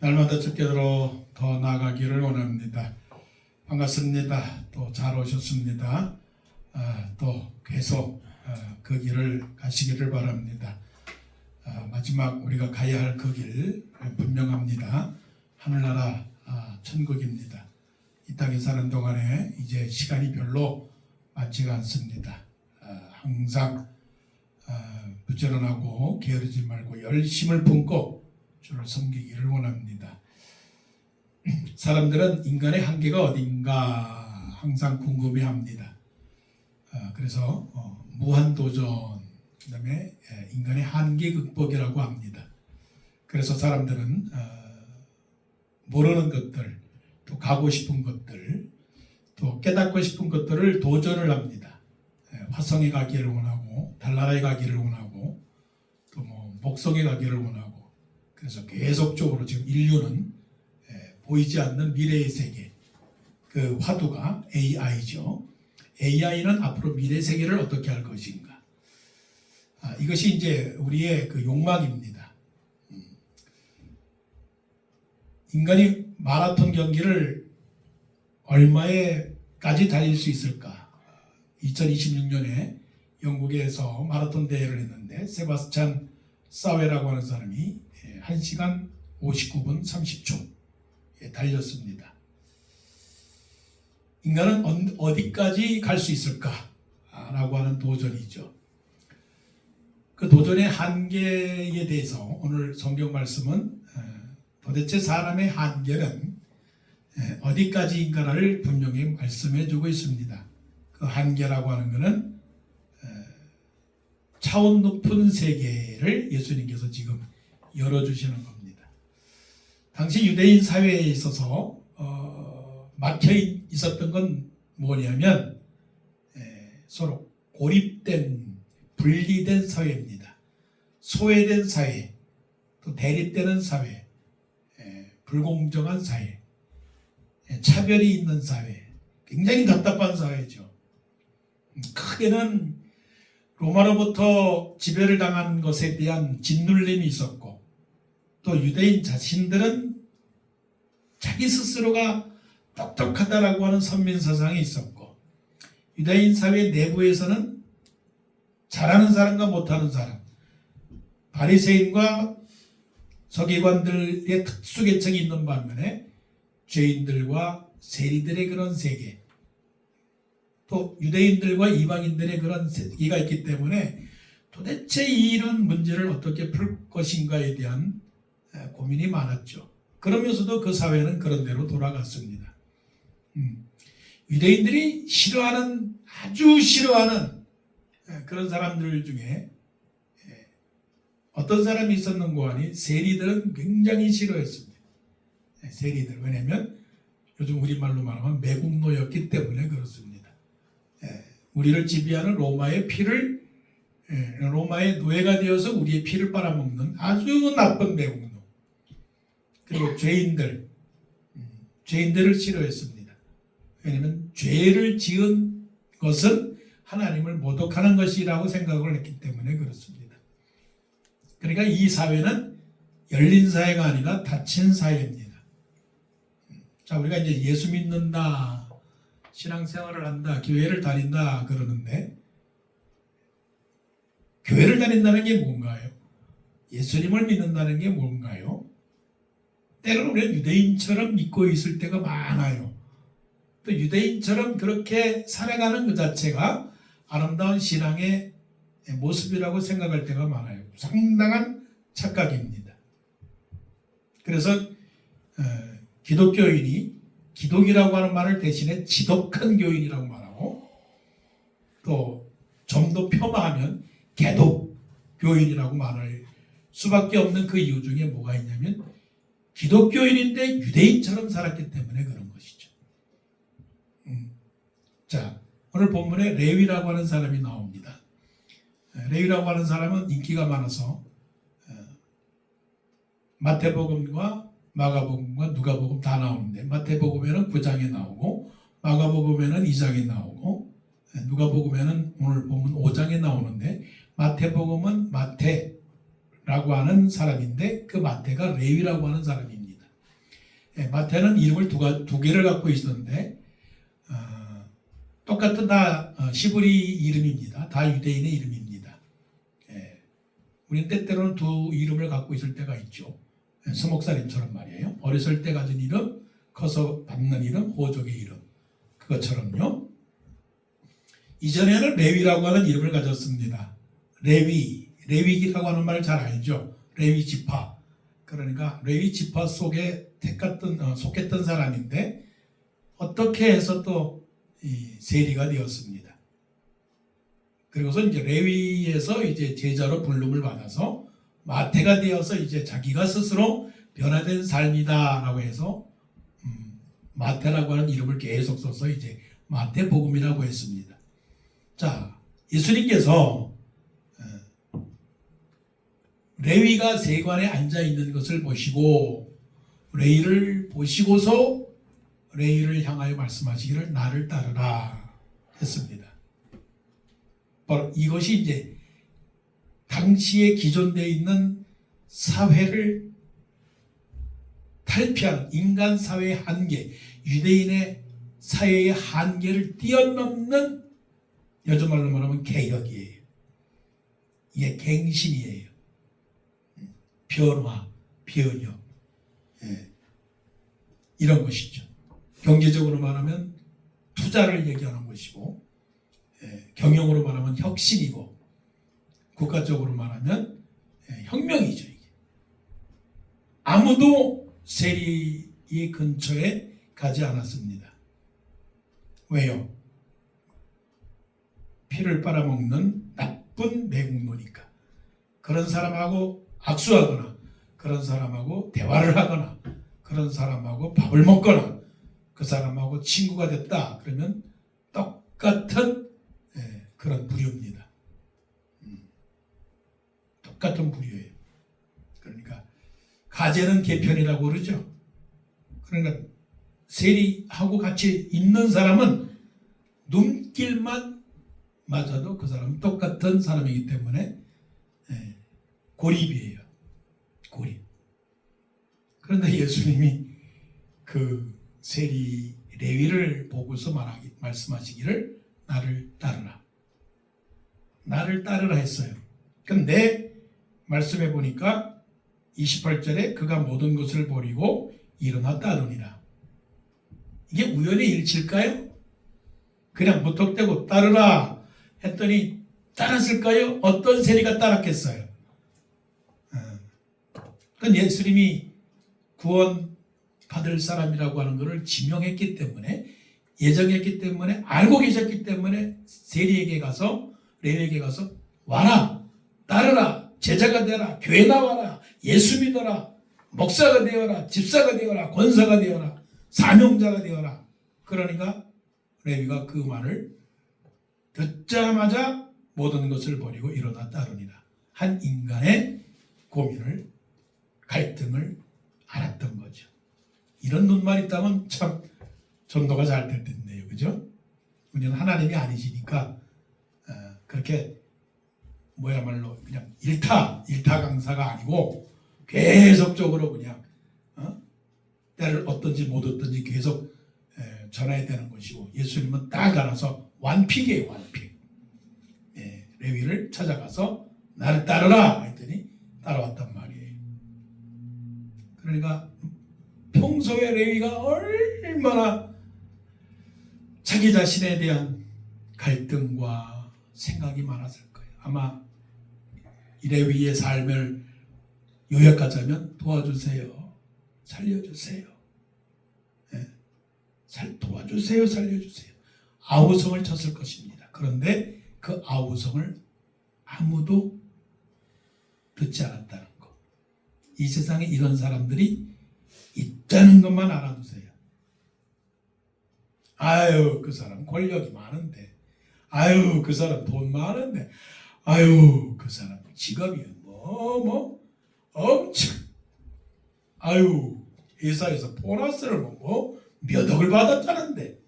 날마다 주께로 더 나아가기를 원합니다. 반갑습니다. 또 잘 오셨습니다. 또 계속 그 길을 가시기를 바랍니다. 마지막 우리가 가야 할 그 길 분명합니다. 하늘나라 천국입니다. 이 땅에 사는 동안에 이제 시간이 별로 많지가 않습니다. 항상 부지런하고 게으르지 말고 열심을 품고 주를 섬기기를 원합니다. 사람들은 인간의 한계가 어딘가 항상 궁금해합니다. 그래서 무한도전, 그 다음에 인간의 한계 극복이라고 합니다. 그래서 사람들은 모르는 것들, 또 가고 싶은 것들, 또 깨닫고 싶은 것들을 도전을 합니다. 화성에 가기를 원하고, 달나라에 가기를 원하고, 또 목성에 가기를 원하고, 그래서 계속적으로 지금 인류는 보이지 않는 미래의 세계, 그 화두가 AI죠. AI는 앞으로 미래 세계를 어떻게 할 것인가. 이것이 이제 우리의 그 욕망입니다. 인간이 마라톤 경기를 얼마에까지 달릴 수 있을까? 2026년에 영국에서 마라톤 대회를 했는데 세바스찬 사웨라고 하는 사람이 1시간 59분 30초에 달렸습니다. 인간은 어디까지 갈 수 있을까라고 하는 도전이죠. 그 도전의 한계에 대해서 오늘 성경 말씀은 도대체 사람의 한계는 어디까지인가를 분명히 말씀해 주고 있습니다. 그 한계라고 하는 것은 차원 높은 세계를 예수님께서 지금 열어주시는 겁니다. 당시 유대인 사회에 있어서 막혀 있었던 건 뭐냐면 서로 고립된, 분리된 사회입니다. 소외된 사회, 또 대립되는 사회, 불공정한 사회, 차별이 있는 사회, 굉장히 답답한 사회죠. 크게는 로마로부터 지배를 당한 것에 대한 짓눌림이 있었고, 또 유대인 자신들은 자기 스스로가 똑똑하다라고 하는 선민사상이 있었고, 유대인 사회 내부에서는 잘하는 사람과 못하는 사람, 바리새인과 서기관들의 특수계층이 있는 반면에 죄인들과 세리들의 그런 세계, 또 유대인들과 이방인들의 그런 세계가 있기 때문에 도대체 이런 문제를 어떻게 풀 것인가에 대한 고민이 많았죠. 그러면서도 그 사회는 그런 대로 돌아갔습니다. 유대인들이 싫어하는, 아주 싫어하는 그런 사람들 중에 어떤 사람이 있었는가 하니 세리들은 굉장히 싫어했습니다. 세리들. 왜냐하면 요즘 우리말로 말하면 매국노였기 때문에 그렇습니다. 우리를 지배하는 로마의 피를, 로마의 노예가 되어서 우리의 피를 빨아먹는 아주 나쁜 매국노. 그리고 죄인들을 싫어했습니다. 왜냐하면 죄를 지은 것은 하나님을 모독하는 것이라고 생각을 했기 때문에 그렇습니다. 그러니까 이 사회는 열린 사회가 아니라 닫힌 사회입니다. 자, 우리가 이제 예수 믿는다, 신앙생활을 한다, 교회를 다닌다 그러는데, 교회를 다닌다는 게 뭔가요? 예수님을 믿는다는 게 뭔가요? 때로는 우리가 유대인처럼 믿고 있을 때가 많아요. 또 유대인처럼 그렇게 살아가는 그 자체가 아름다운 신앙의 모습이라고 생각할 때가 많아요. 상당한 착각입니다. 그래서 기독교인이 기독이라고 하는 말을 대신에 지독한 교인이라고 말하고, 또 좀 더 폄하하면 개독교인이라고 말할 수밖에 없는 그 이유 중에 뭐가 있냐면 기독교인인데 유대인처럼 살았기 때문에 그런 것이죠. 자, 오늘 본문에 레위라고 하는 사람이 나옵니다. 레위라고 하는 사람은 인기가 많아서 마태복음과 마가복음과 누가복음 다 나오는데, 마태복음에는 9장에 나오고, 마가복음에는 2장에 나오고, 누가복음에는 오늘 보면 5장에 나오는데, 마태복음은 마태라고 하는 사람인데 그 마태가 레위라고 하는 사람입니다. 마태는 이름을 두 개를 갖고 있었는데 똑같은 다 시브리 이름입니다. 다 유대인의 이름입니다. 우리는 때때로는 두 이름을 갖고 있을 때가 있죠. 서목사님처럼 말이에요. 어렸을 때 가진 이름, 커서 받는 이름, 호족의 이름. 그것처럼요. 이전에는 레위라고 하는 이름을 가졌습니다. 레위기라고 하는 말 잘 알죠. 레위 지파. 그러니까 레위 지파 속에 속했던 사람인데 어떻게 해서 또 세리가 되었습니다. 그리고서 이제 레위에서 이제 제자로 부름을 받아서 마태가 되어서 이제 자기가 스스로 변화된 삶이다라고 해서 마태라고 하는 이름을 계속 써서 이제 마태복음이라고 했습니다. 자, 예수님께서 레위가 세관에 앉아 있는 것을 보시고 레위를 보시고서 레위를 향하여 말씀하시기를 나를 따르라 했습니다. 바로 이것이 이제 당시에 기존되어 있는 사회를 탈피하는 인간 사회의 한계, 유대인의 사회의 한계를 뛰어넘는 요즘 말로 말하면 개혁이에요. 이게 갱신이에요. 변화, 변혁, 이런 것이죠. 경제적으로 말하면 투자를 얘기하는 것이고, 경영으로 말하면 혁신이고, 국가적으로 말하면 혁명이죠. 이게. 아무도 세리의 근처에 가지 않았습니다. 왜요? 피를 빨아먹는 나쁜 매국노니까. 그런 사람하고 악수하거나 그런 사람하고 대화를 하거나 그런 사람하고 밥을 먹거나 그 사람하고 친구가 됐다 그러면 똑같은 그런 부류입니다. 똑같은 부류예요. 그러니까 가재는 개편이라고 그러죠. 그러니까 세리하고 같이 있는 사람은 눈길만 맞아도 그 사람은 똑같은 사람이기 때문에 고립이에요. 고립. 그런데 예수님이 그 세리 레위를 보고서 말씀하시기를 나를 따르라. 나를 따르라 했어요. 근데 말씀해 보니까 28절에 그가 모든 것을 버리고 일어나 따르니라. 이게 우연의 일치일까요? 그냥 무턱대고 따르라 했더니 따랐을까요? 어떤 세리가 따랐겠어요? 그건 예수님이 구원 받을 사람이라고 하는 것을 지명했기 때문에 예정했기 때문에 알고 계셨기 때문에 세리에게 가서 레위에게 가서 와라 따르라 제자가 되어라 교회 나와라 예수 믿어라 목사가 되어라 집사가 되어라 권사가 되어라 사명자가 되어라. 그러니까 레위가 그 말을 듣자마자 모든 것을 버리고 일어나 따르니라. 한 인간의 고민을 갈등을 알았던 거죠. 이런 눈말이 있다면 참 전도가 잘 될 텐데요. 그죠? 우리는 하나님이 아니시니까 그렇게 뭐야말로 그냥 일타 강사가 아니고 계속적으로 그냥 때를 얻든지 못 얻든지 계속 전해야 되는 것이고 예수님은 딱 알아서 완픽이에요. 완픽. 레위를 찾아가서 나를 따르라 했더니 따라왔단 말이에요. 그러니까 평소에 레위가 얼마나 자기 자신에 대한 갈등과 생각이 많았을 거예요. 아마 이 레위의 삶을 요약하자면 도와주세요. 살려주세요. 도와주세요. 살려주세요. 아우성을 쳤을 것입니다. 그런데 그 아우성을 아무도 듣지 않았다는 것. 이 세상에 이런 사람들이 있다는 것만 알아두세요. 아유 그 사람 권력이 많은데 아유 그 사람 돈 많은데 아유 그 사람 직업이 엄청 아유 회사에서 보너스를 몇 억을 받았다는데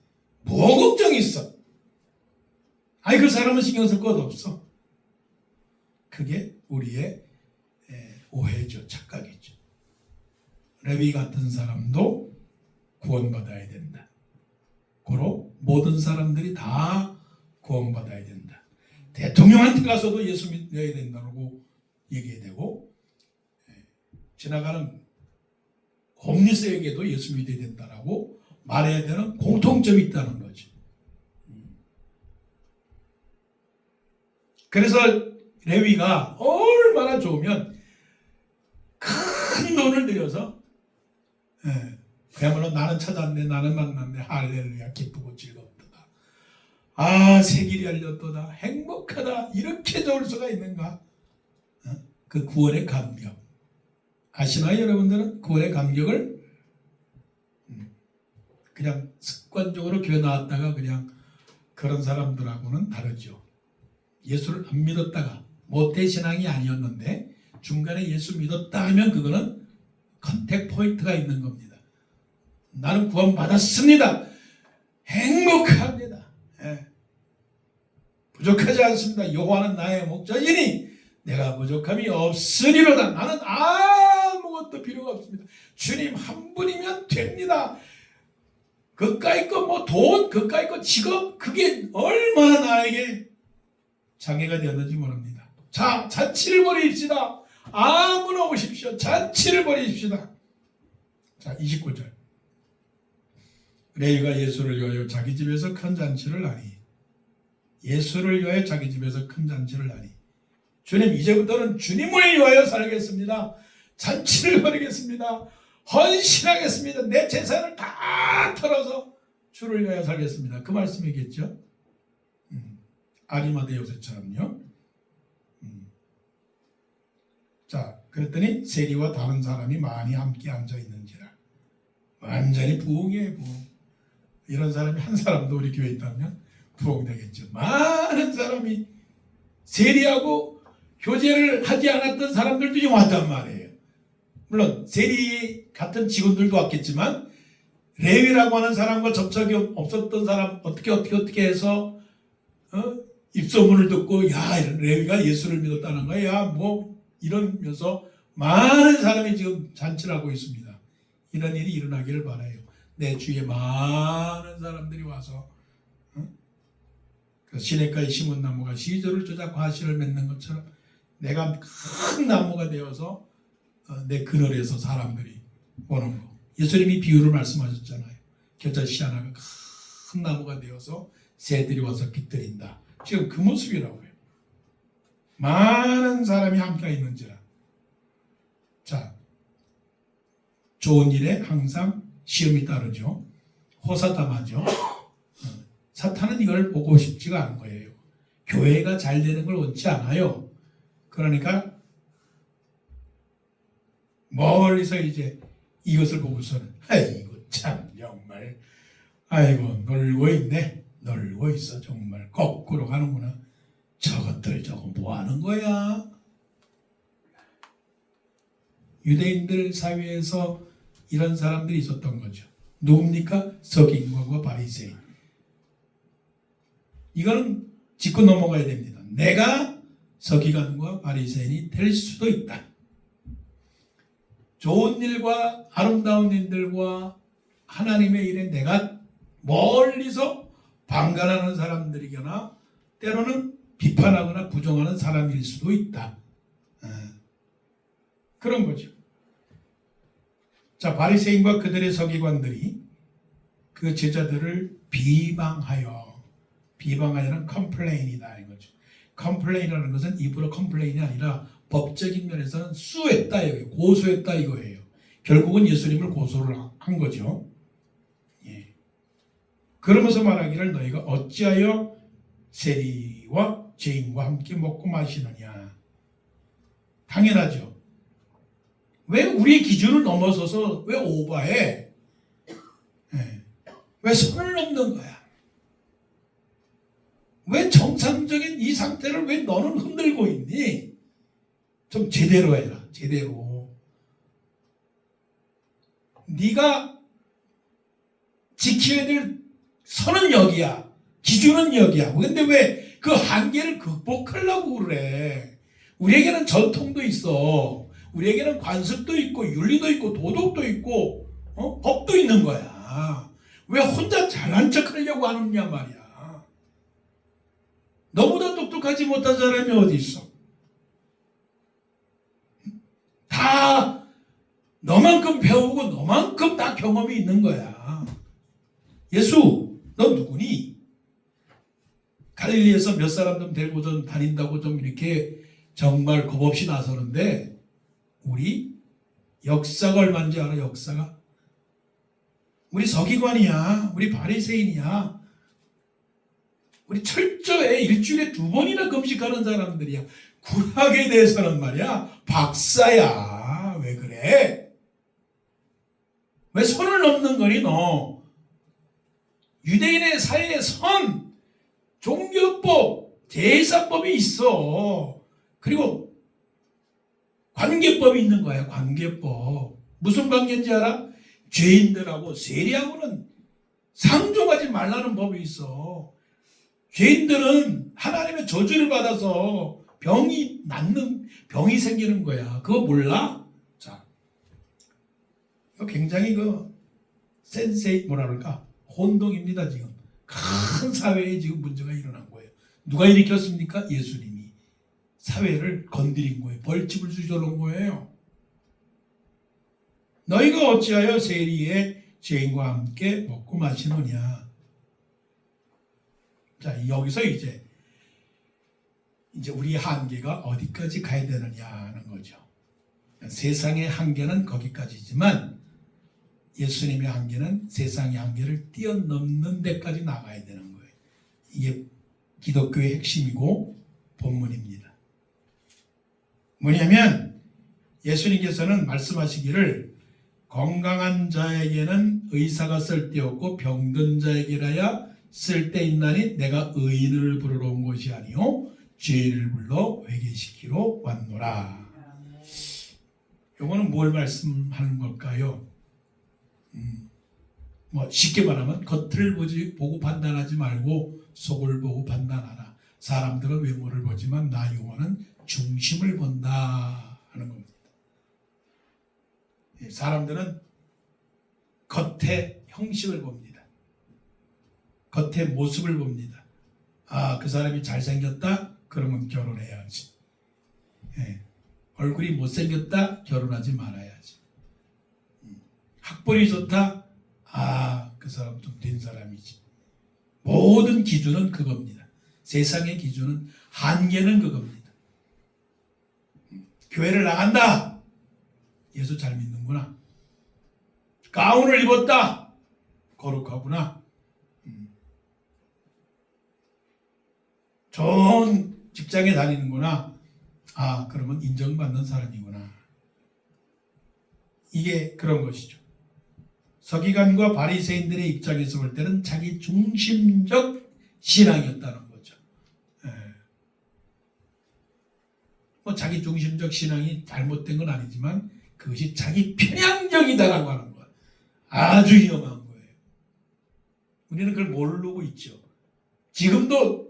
뭐 걱정이 있어. 아이 그 사람은 신경 쓸 것 없어. 그게 우리의 오해죠. 착각이죠. 레위 같은 사람도 구원받아야 된다. 고로 모든 사람들이 다 구원받아야 된다. 대통령한테 가서도 예수 믿어야 된다고 얘기해야 되고, 지나가는 홈리스에게도 예수 믿어야 된다라고 말해야 되는 공통점이 있다는 거죠. 그래서 레위가 얼마나 좋으면 큰 돈을 들여서, 그야말로 나는 찾았네, 나는 만났네, 할렐루야, 기쁘고 즐겁도다. 아, 새 길이 열렸도다, 행복하다, 이렇게 좋을 수가 있는가? 그 구원의 감격. 아시나요, 여러분들은? 구원의 감격을 그냥 습관적으로 교회 나왔다가 그냥 그런 사람들하고는 다르죠. 예수를 안 믿었다가 모태신앙이 아니었는데 중간에 예수 믿었다 하면 그거는 컨택 포인트가 있는 겁니다. 나는 구원받았습니다. 행복합니다. 부족하지 않습니다. 여호와는 나의 목자이니 내가 부족함이 없으리로다. 나는 아무것도 필요가 없습니다. 주님 한 분이면 됩니다. 그까이 거 뭐 돈, 그까이 거 직업, 그게 얼마나 나에게 장애가 되었는지 모릅니다. 자, 자취를 버리십시다. 아무나 오십시오. 자취를 버리십시다. 자, 29절. 레위가 예수를 위하여 자기 집에서 큰 잔치를 하니, 예수를 위하여 자기 집에서 큰 잔치를 하니, 주님 이제부터는 주님을 위하여 살겠습니다. 잔치를 벌이겠습니다. 헌신하겠습니다. 내 재산을 다 털어서 주를 위하여 살겠습니다. 그 말씀이겠죠. 아리마대 요셉처럼요. 자, 그랬더니 세리와 다른 사람이 많이 함께 앉아 있는지라. 완전히 부흥이에요, 부흥. 이런 사람이 한 사람도 우리 교회에 있다면 부흥되겠죠. 많은 사람이 세리하고 교제를 하지 않았던 사람들도 지금 왔단 말이에요. 물론 세리 같은 직원들도 왔겠지만 레위라고 하는 사람과 접촉이 없었던 사람 어떻게 해서 입소문을 듣고 야, 레위가 예수를 믿었다는 거야. 야, 뭐 이러면서 많은 사람이 지금 잔치를 하고 있습니다. 이런 일이 일어나기를 바라요. 내 주위에 많은 사람들이 와서 그 시냇가에 심은 나무가 시절을 쫓아 과실을 맺는 것처럼 내가 큰 나무가 되어서 내 그늘에서 사람들이 오는 거. 예수님이 비유를 말씀하셨잖아요. 겨자씨 하나가 큰 나무가 되어서 새들이 와서 깃들인다. 지금 그 모습이라고요. 많은 사람이 함께 있는지라. 자, 좋은 일에 항상 시험이 따르죠. 호사탐하죠. 사탄은 이걸 보고 싶지가 않은 거예요. 교회가 잘 되는 걸 원치 않아요. 그러니까 멀리서 이제 이것을 보고서는 아이고 참 정말 아이고 놀고 있네. 놀고 있어. 정말 거꾸로 가는구나. 저것들 저거 뭐 하는 거야? 유대인들 사회에서 이런 사람들이 있었던 거죠. 누굽니까? 서기관과 바리새인. 이거는 짚고 넘어가야 됩니다. 내가 서기관과 바리새인이 될 수도 있다. 좋은 일과 아름다운 일들과 하나님의 일에 내가 멀리서 방관하는 사람들이거나 때로는 비판하거나 부정하는 사람일 수도 있다. 그런 거죠. 자, 바리새인과 그들의 서기관들이 그 제자들을 비방하여는 컴플레인이다 이거죠. 컴플레인이라는 것은 입으로 컴플레인이 아니라 법적인 면에서는 수했다 이거예요. 고소했다 이거예요. 결국은 예수님을 고소를 한 거죠. 예. 그러면서 말하기를 너희가 어찌하여 세리와 죄인과 함께 먹고 마시느냐. 당연하죠. 왜 우리의 기준을 넘어서서 왜 오버해? 예. 왜 선을 넘는 거야? 왜 정상적인 이 상태를 왜 너는 흔들고 있니? 좀 제대로 해라. 제대로. 네가 지켜야 될 선은 여기야. 기준은 여기야. 근데 왜 그 한계를 극복하려고 그래? 우리에게는 전통도 있어. 우리에게는 관습도 있고 윤리도 있고 도덕도 있고 법도 있는 거야. 하려고 하느냐 말이야. 너보다 똑똑하지 못한 사람이 어디 있어? 다 너만큼 배우고 너만큼 다 경험이 있는 거야. 예수, 너 누구니? 갈릴리에서 몇 사람 좀 데리고 좀 다닌다고 좀 이렇게 정말 겁없이 나서는데 우리 역사가 얼마인지 알아? 역사가? 우리 서기관이야. 우리 바리새인이야. 우리 철저히 일주일에 2번이나 금식하는 사람들이야. 구약에 대해서는 말이야 박사야. 왜 그래? 왜 선을 넘는 거니 너? 유대인의 사회에 선, 종교법, 제사법이 있어. 그리고 관계법이 있는 거야. 관계법. 무슨 관계인지 알아? 죄인들하고 세리하고는 상종하지 말라는 법이 있어. 죄인들은 하나님의 저주를 받아서 병이 생기는 거야. 그거 몰라? 자, 이거 굉장히 뭐라 그럴까? 혼동입니다, 지금. 큰 사회에 지금 문제가 일어난 거예요. 누가 일으켰습니까? 예수님이. 사회를 건드린 거예요. 벌집을 주저놓은 거예요. 너희가 어찌하여 세리의 죄인과 함께 먹고 마시느냐. 자, 여기서 이제 우리 한계가 어디까지 가야 되느냐는 거죠. 세상의 한계는 거기까지지만 예수님의 한계는 세상의 한계를 뛰어넘는 데까지 나가야 되는 거예요. 이게 기독교의 핵심이고 본문입니다. 뭐냐면 예수님께서는 말씀하시기를 건강한 자에게는 의사가 쓸데없고 병든 자에게라야 쓸데있나니 내가 의인을 부르러 온 것이 아니요 죄인을 불러 회개시키러 왔노라. 이거는 뭘 말씀하는 걸까요? 쉽게 말하면 겉을 보고 판단하지 말고 속을 보고 판단하라. 사람들은 외모를 보지만 나 영혼은 중심을 본다 하는 겁니다. 사람들은 겉의 형식을 봅니다. 겉의 모습을 봅니다. 아, 그 사람이 잘생겼다? 그러면 결혼해야지. 얼굴이 못생겼다? 결혼하지 말아야지. 학벌이 좋다? 아, 그 사람 좀 된 사람이지. 모든 기준은 그겁니다. 세상의 기준은, 한계는 그겁니다. 교회를 나간다? 예수 잘 믿는구나. 가운을 입었다? 거룩하구나. 좋은 직장에 다니는구나. 아, 그러면 인정받는 사람이구나. 이게 그런 것이죠. 서기관과 바리새인들의 입장에서 볼 때는 자기 중심적 신앙이었다는 거죠. 자기 중심적 신앙이 잘못된 건 아니지만 그것이 자기 편향적이다라고 하는 거예요. 아주 위험한 거예요. 우리는 그걸 모르고 있죠. 지금도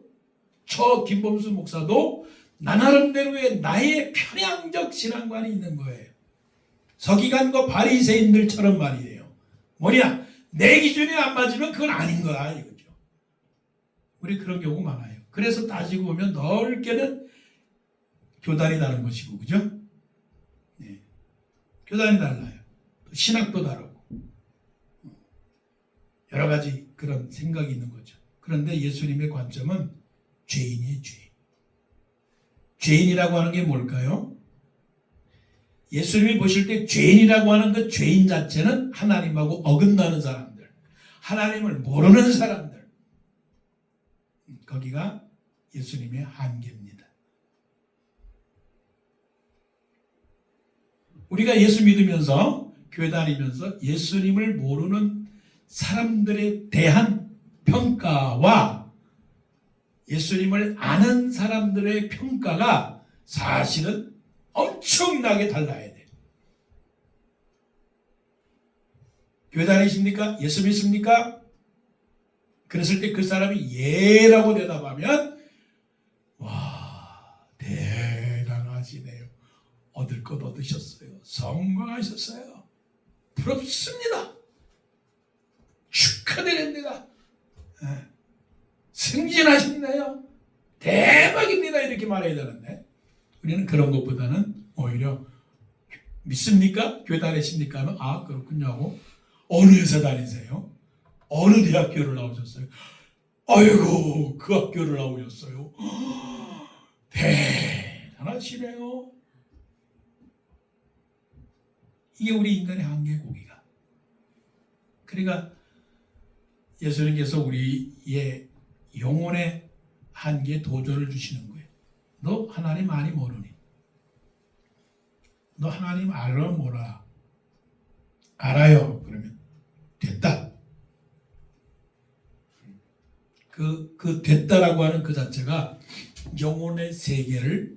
김범수 목사도 나 나름대로의 나의 편향적 신앙관이 있는 거예요. 서기관과 바리새인들처럼 말이에요. 뭐냐? 내 기준에 안 맞으면 그건 아닌 거야 이거죠. 우리 그런 경우 많아요. 그래서 따지고 보면 넓게는 교단이 다른 것이고, 그죠? 네. 교단이 달라요. 신학도 다르고 여러 가지 그런 생각이 있는 거죠. 그런데 예수님의 관점은 죄인이에요. 죄인이라고 하는 게 뭘까요? 예수님이 보실 때 죄인이라고 하는 그 죄인 자체는 하나님하고 어긋나는 사람들, 하나님을 모르는 사람들, 거기가 예수님의 한계입니다. 우리가 예수 믿으면서 교회 다니면서 예수님을 모르는 사람들에 대한 평가와 예수님을 아는 사람들의 평가가 사실은 엄청나게 달라야 돼. 교회 다니십니까? 예수 믿습니까? 그랬을 때 그 사람이 예라고 대답하면 와, 대단하시네요. 얻을 것 얻으셨어요. 성공하셨어요. 부럽습니다. 축하드립니다. 승진하셨네요. 대박입니다. 이렇게 말해야 되는데 우리는 그런 것보다는 오히려 믿습니까? 교회 다니십니까? 하면 아 그렇군요 하고 어느 회사 다니세요? 어느 대학교를 나오셨어요? 아이고 그 학교를 나오셨어요. 대단하시네요. 이게 우리 인간의 한계의 고기가. 그러니까 예수님께서 우리의 영혼의 한계에 도전을 주시는 거예요. 너 하나님 많이 모르니? 너 하나님 알아 몰라? 알아요. 그러면 됐다. 그 됐다라고 하는 그 자체가 영혼의 세계를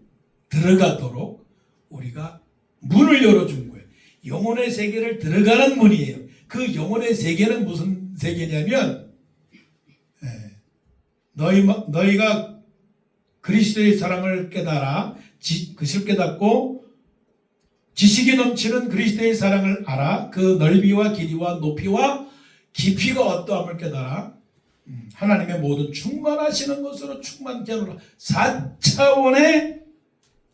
들어가도록 우리가 문을 열어준 거예요. 영혼의 세계를 들어가는 문이에요. 그 영혼의 세계는 무슨 세계냐면 너희가 그리스도의 사랑을 깨달아 그것을 깨닫고 지식이 넘치는 그리스도의 사랑을 알아 그 넓이와 길이와 높이와 깊이가 어떠함을 깨달아 하나님의 모든 충만하시는 것으로 충만케 하노라. 4차원의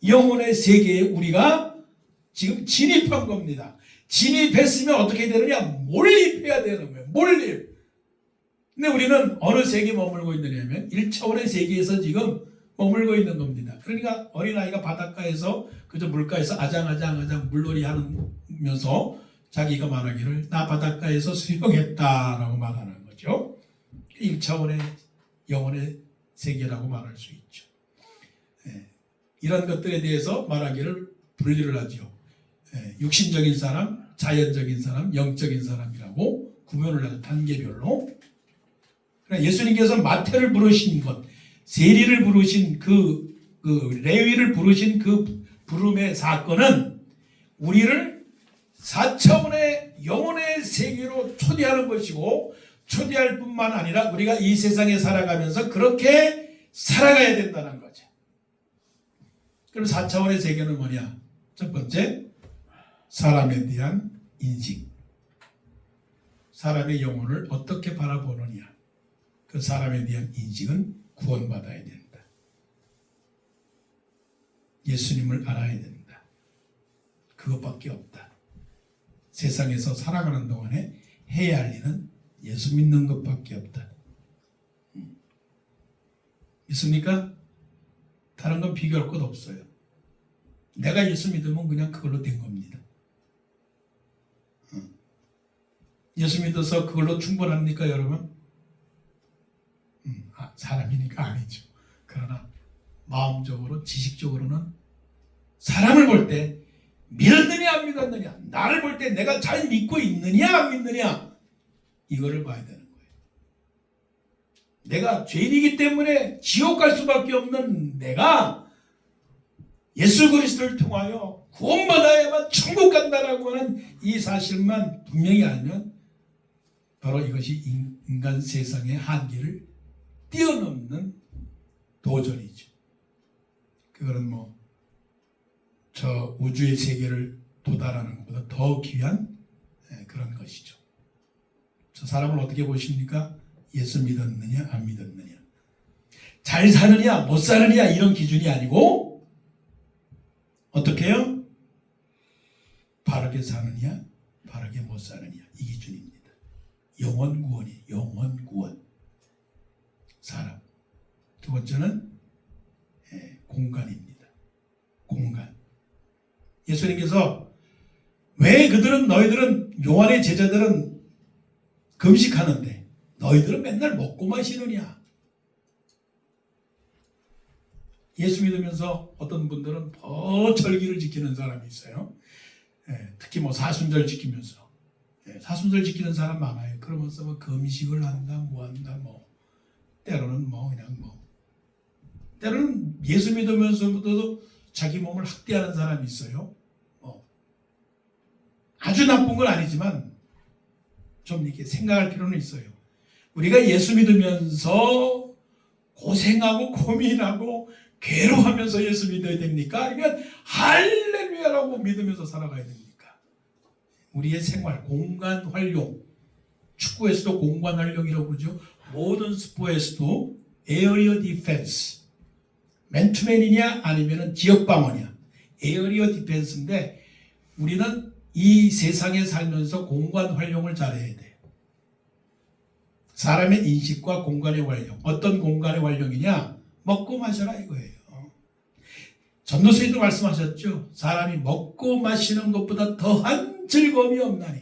영혼의 세계에 우리가 지금 진입한 겁니다. 진입했으면 어떻게 되느냐? 몰입해야 되는 거예요. 몰입. 근데 우리는 어느 세계에 머물고 있느냐면 1차원의 세계에서 지금 머물고 있는 겁니다. 그러니까 어린아이가 바닷가에서 그저 물가에서 아장아장 물놀이 하면서 자기가 말하기를 나 바닷가에서 수영했다라고 말하는 거죠. 1차원의 영혼의 세계라고 말할 수 있죠. 이런 것들에 대해서 말하기를 분리를 하죠. 육신적인 사람, 자연적인 사람, 영적인 사람이라고 구별을 하죠. 단계별로. 예수님께서 마태를 부르신 것, 세리를 부르신 그 레위를 부르신 그 부름의 사건은 우리를 4차원의 영혼의 세계로 초대하는 것이고 초대할 뿐만 아니라 우리가 이 세상에 살아가면서 그렇게 살아가야 된다는 거죠. 그럼 4차원의 세계는 뭐냐? 첫 번째, 사람에 대한 인식. 사람의 영혼을 어떻게 바라보느냐. 그 사람에 대한 인식은 구원받아야 된다. 예수님을 알아야 된다. 그것밖에 없다. 세상에서 살아가는 동안에 해야 할 일은 예수 믿는 것밖에 없다. 믿습니까? 다른 건 비교할 것 없어요. 내가 예수 믿으면 그냥 그걸로 된 겁니다. 예수 믿어서 그걸로 충분합니까, 여러분? 사람이니까 아니죠. 그러나 마음적으로, 지식적으로는 사람을 볼 때 믿었느냐 안 믿었느냐, 나를 볼 때 내가 잘 믿고 있느냐 안 믿느냐, 이거를 봐야 되는 거예요. 내가 죄인이기 때문에 지옥 갈 수밖에 없는 내가 예수 그리스도를 통하여 구원받아야만 천국 간다라고 하는 이 사실만 분명히 알면 바로 이것이 인간 세상의 한계를 뛰어넘는 도전이죠. 그거는 저 우주의 세계를 도달하는 것보다 더 귀한 그런 것이죠. 저 사람을 어떻게 보십니까? 예수 믿었느냐 안 믿었느냐, 잘 사느냐 못 사느냐 이런 기준이 아니고 어떻게 해요? 바르게 사느냐 바르게 못 사느냐, 이 기준입니다. 영원 구원이 영원 구원. 사람. 두 번째는 공간입니다. 공간. 예수님께서 왜 너희들은 요한의 제자들은 금식하는데 너희들은 맨날 먹고 마시느냐? 예수 믿으면서 어떤 분들은 더 절기를 지키는 사람이 있어요. 특히 사순절 지키면서 사순절 지키는 사람 많아요. 그러면서 금식을 한다, 한다, 때로는 때로는 예수 믿으면서도 자기 몸을 학대하는 사람이 있어요. 아주 나쁜 건 아니지만 좀 이렇게 생각할 필요는 있어요. 우리가 예수 믿으면서 고생하고 고민하고 괴로워하면서 예수 믿어야 됩니까? 아니면 할렐루야라고 믿으면서 살아가야 됩니까? 우리의 생활, 공간 활용, 축구에서도 공간 활용이라고 그러죠. 모든 스포츠에서도 에어리어 디펜스, 맨투맨이냐 아니면 지역 방어냐, 에어리어 디펜스인데 우리는 이 세상에 살면서 공간 활용을 잘해야 돼요. 사람의 인식과 공간의 활용. 어떤 공간의 활용이냐? 먹고 마셔라 이거예요. 전도서에도 말씀하셨죠. 사람이 먹고 마시는 것보다 더한 즐거움이 없나니.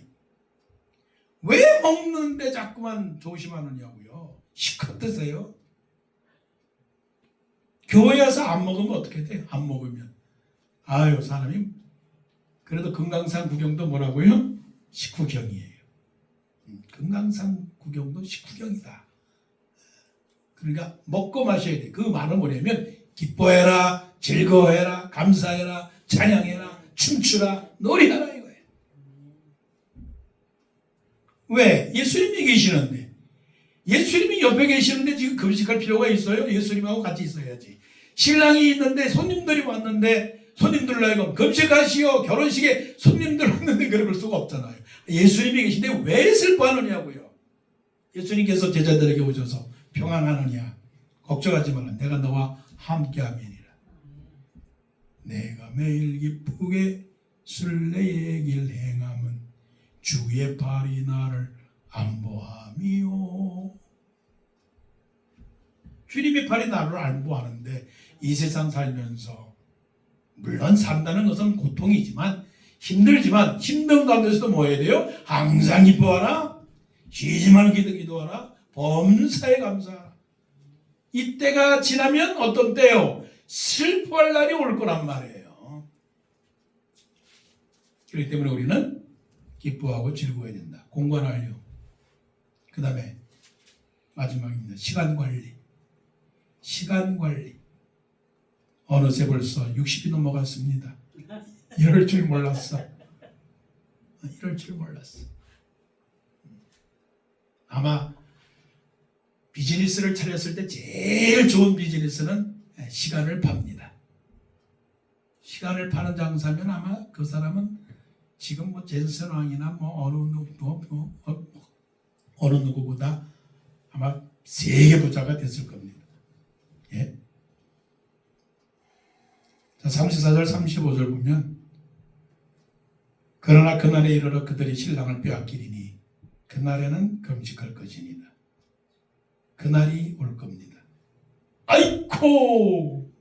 왜 먹는데 자꾸만 조심하느냐고요. 실컷 드세요. 교회 와서 안 먹으면 어떻게 돼요? 안 먹으면. 아유, 사람이 그래도 금강산 구경도 뭐라고요? 식후경이에요. 금강산 구경도 식후경이다. 그러니까 먹고 마셔야 돼. 그 말은 뭐냐면 기뻐해라, 즐거워해라, 감사해라, 찬양해라, 춤추라, 노래하라 이거예요. 왜? 예수님이 계시는데. 예수님이 옆에 계시는데 지금 금식할 필요가 있어요? 예수님하고 같이 있어야지. 신랑이 있는데 손님들이 왔는데 손님들로 하여금 금식하시오. 결혼식에 손님들 왔는데 그럴 수가 없잖아요. 예수님이 계신데 왜 슬퍼하느냐고요. 예수님께서 제자들에게 오셔서 평안하느냐. 걱정하지 말라. 내가 너와 함께함이니라. 내가 매일 기쁘게 순례의 길 행함은 주의 발이 나를 안보함이요. 주님의 발이 나를 안보하는데 이 세상 살면서 물론 산다는 것은 고통이지만 힘들지만 힘든 가운데서도 뭐 해야 돼요? 항상 기뻐하라. 쉬지 말고 기도하라. 범사에 감사하라. 이때가 지나면 어떤 때요? 슬퍼할 날이 올 거란 말이에요. 그렇기 때문에 우리는 기뻐하고 즐거워야 된다. 공간 활용. 그 다음에 마지막입니다. 시간 관리. 시간 관리. 어느새 벌써 60이 넘어갔습니다. 이럴 줄 몰랐어. 이럴 줄 몰랐어. 아마 비즈니스를 차렸을 때 제일 좋은 비즈니스는 시간을 팝니다. 시간을 파는 장사면 아마 그 사람은 지금 뭐 젠슨 왕이나 뭐 어느 누구보다 아마 세계 부자가 됐을 겁니다. 예. 자, 34절 35절 보면 그러나 그날에 이르러 그들이 신랑을 빼앗기리니 그날에는 금식할 것이니라. 그날이 올 겁니다. 아이코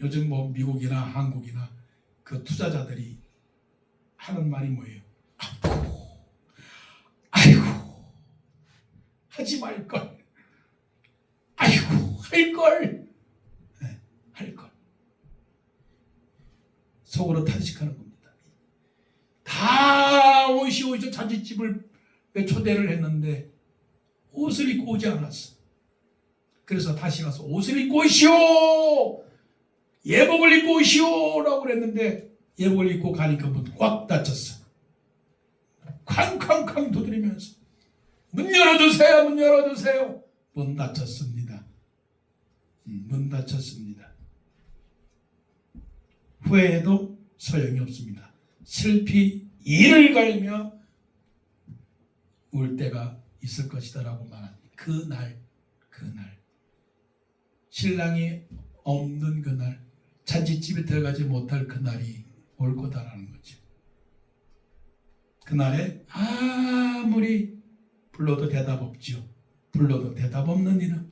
요즘 뭐 미국이나 한국이나 그 투자자들이 하는 말이 뭐예요? 아이고 하지 말걸. 아이고 할걸. 네, 할걸. 속으로 탄식하는 겁니다. 다 오시오 잔치집을 초대를 했는데 옷을 입고 오지 않았어. 그래서 다시 가서 옷을 입고 오시오. 예복을 입고 오시오라고 그랬는데 예복을 입고 가니까 문 꽉 닫혔어. 쾅쾅쾅 두드리면서 문 열어주세요. 문 열어주세요. 문 닫혔습니다. 문 닫혔습니다. 후회해도 소용이 없습니다. 슬피 이를 갈며 울 때가 있을 것이다라고 말합니다. 그날 신랑이 없는 그날 잔치집에 들어가지 못할 그날이 올 거다라는 거죠. 그날에 아무리 불러도 대답 없죠. 불러도 대답 없는 일은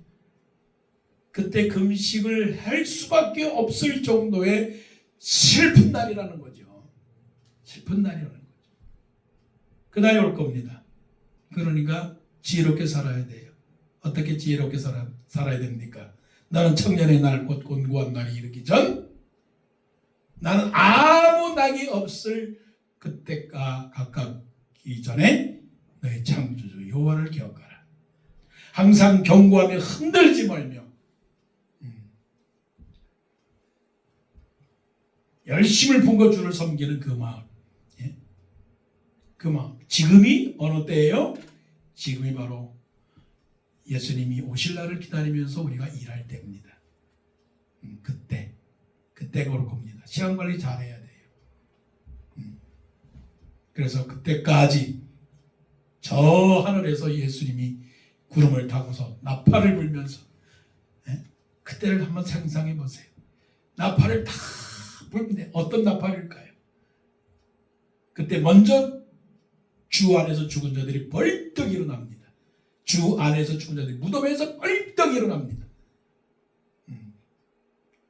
그때 금식을 할 수밖에 없을 정도의 슬픈 날이라는 거죠. 슬픈 날이라는 거죠. 그날이 올 겁니다. 그러니까 지혜롭게 살아야 돼요. 어떻게 지혜롭게 살아야 됩니까? 나는 청년의 날 곧 곤고한 날이 이르기 전 나는 아무 낙이 없을 그때가 가깝기 전에 너의 창조주 여호와를 기억하라. 항상 경고하며 흔들지 말며 열심을 품고 주를 섬기는 그 마음. 예? 그 마음. 지금이 어느 때예요? 지금이 바로 예수님이 오실 날을 기다리면서 우리가 일할 때입니다. 그때가 올 겁니다. 시간 관리 잘해야 돼요. 그래서 그때까지 저 하늘에서 예수님이 구름을 타고서 나팔을 불면서, 그때를 한번 상상해 보세요. 나팔을 다 불면 어떤 나팔일까요? 그때 먼저 주 안에서 죽은 자들이 벌떡 일어납니다. 주 안에서 죽은 자들이 무덤에서 벌떡 일어납니다.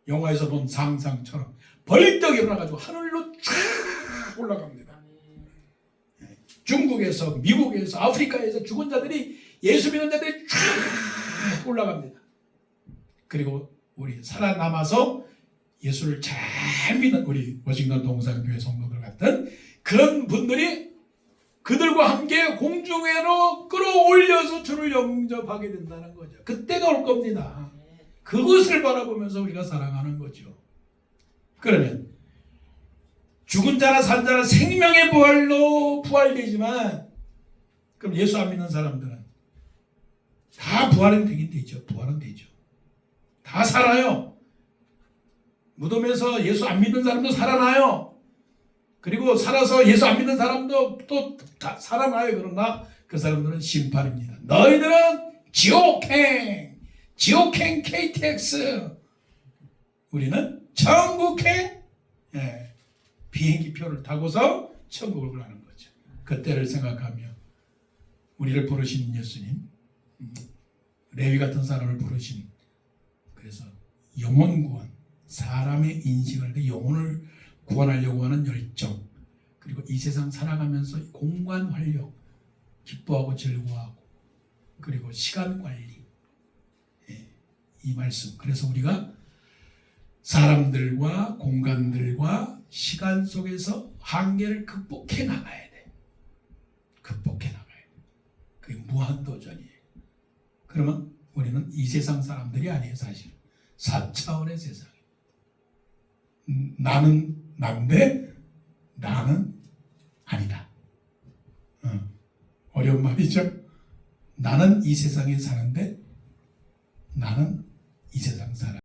영화에서 본 상상처럼 벌떡 일어나가지고 하늘로 쫙 올라갑니다. 중국에서, 미국에서, 아프리카에서 죽은 자들이, 예수 믿는 자들이 쫙 올라갑니다. 그리고 우리 살아남아서 예수를 잘 믿는 우리 워싱턴 동산교회 성도들 같은 그런 분들이 그들과 함께 공중에로 끌어올려서 주를 영접하게 된다는 거죠. 그때가 올 겁니다. 그것을 바라보면서 우리가 살아가는 거죠. 그러면 죽은 자나 산 자나 생명의 부활로 부활되지만, 그럼 예수 안 믿는 사람들은 다 부활은 되긴 되죠. 부활은 되죠. 다 살아요. 무덤에서 예수 안 믿는 사람도 살아나요. 그리고 살아서 예수 안 믿는 사람도 또 다 살아나요. 그러나 그 사람들은 심판입니다. 너희들은 지옥행 KTX, 우리는 천국행 비행기표를 타고서 천국을 가는 거죠. 그때를 생각하며 우리를 부르신 예수님, 레위 같은 사람을 부르신, 그래서 영혼 구원, 사람의 인식을 내 영혼을 구원하려고 하는 열정, 그리고 이 세상 살아가면서 공간 활력, 기뻐하고 즐거워하고, 그리고 시간 관리, 이 말씀. 그래서 우리가 사람들과 공간들과 시간 속에서 한계를 극복해 나가야 돼. 극복해 나가야 돼. 그게 무한도전이에요. 그러면 우리는 이 세상 사람들이 아니에요. 사실 4차원의 세상. 나는 난데 나는 아니다. 어려운 말이죠. 나는 이 세상에 사는데